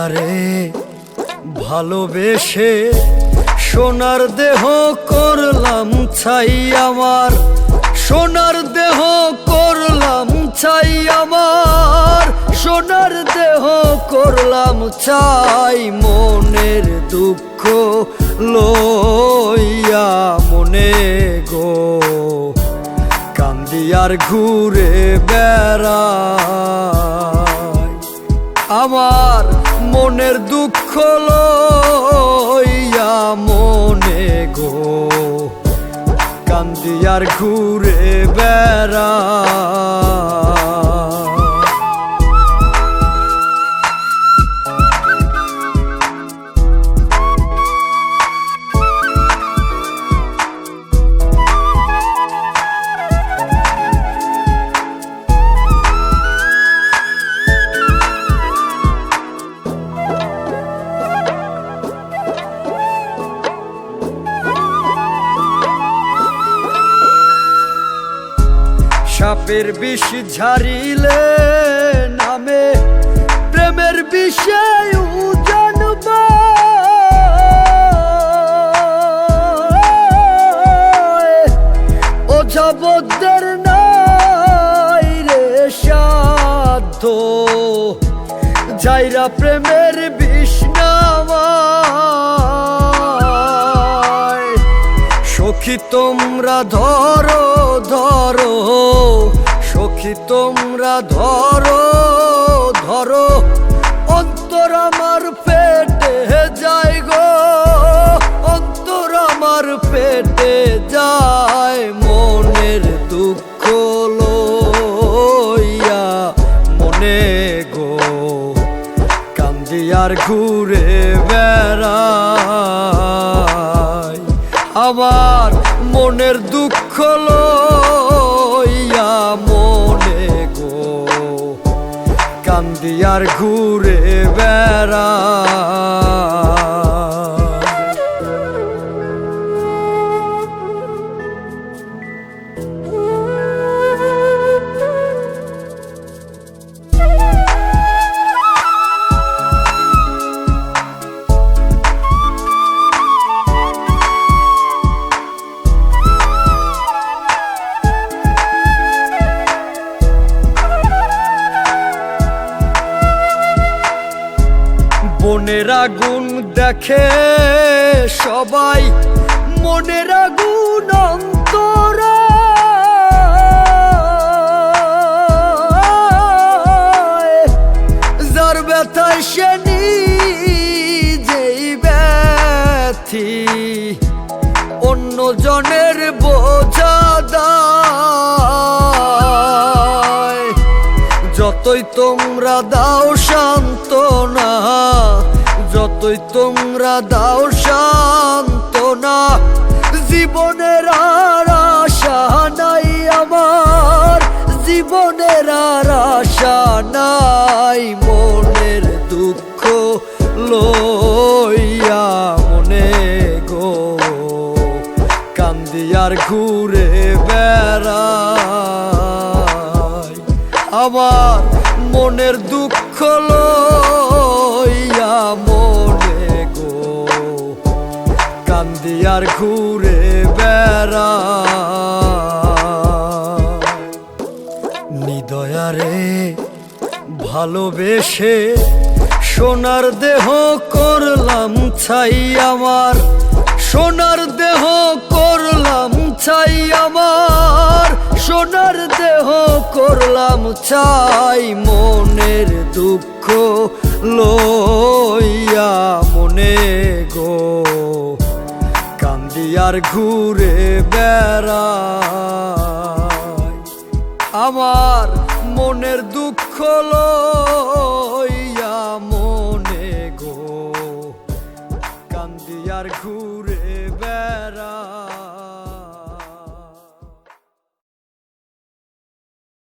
দয়ারে ভালোবেসে সোনার দেহ করলাম ছাই আমার, সোনার দেহ করলাম ছাই আমার, সোনার দেহ করলাম ছাই। মনের দুঃখ লইয়া মনে গো কান্দি আর ঘুরে বেড়াই। আমার মনের দুঃখ লইয়া মনে গো কান্দি আর ঘুরে বেড়াই। সাপের বিষ ঝারিলে নামে প্রেমের বিষয় জানব, ওঝাবদের নাই রে সাধ্য যাইরা প্রেমের বিষ নামায়। সখী তোমরা ধরো ধরো, সখী তোমরা ধরো ধরো, অন্তর আমার পেটে যায় গো, অন্তর আমার পেটে যায়। মনের দুঃখ লইয়া মনে গো কান্দি আর ঘুরে বেড়াই। আমার মনের দুঃখ লইয়া মনে গো কান্দি আর ঘুরে বেড়াই। মনের আগুন দেখে সবাই, মনের আগুন অন্তরে যার ব্যথায় সে নিজেই ব্যথি, অন্য জনের বোঝা দায়। যতই তোমরা দাও সান্ত্বনা, যতই তোমরা দাও সান্ত্বনা, জীবনের আর আশা নাই আমার, জীবনের আর আশা নাই। মনের দুঃখ লইয়া মনে গো কান্দি আর ঘুরে বেড়াই। আমার মনের দুঃখ লইয়া মনে গো কান্দি আর ঘুরে বেড়াই। নিদয়ারে ভালোবেসে সোনার দেহ করলাম ছাই আমার, সোনার দেহ করলাম ছাই আমার, সোনার দেহ করলাম ছাই। মনের দুঃখ লইয়া মনে গো কান্দি আর ঘুরে বেড়াই। আমার মনের দুঃখ লইয়া মনে গো কান্দি আর ঘুরে বেড়াই।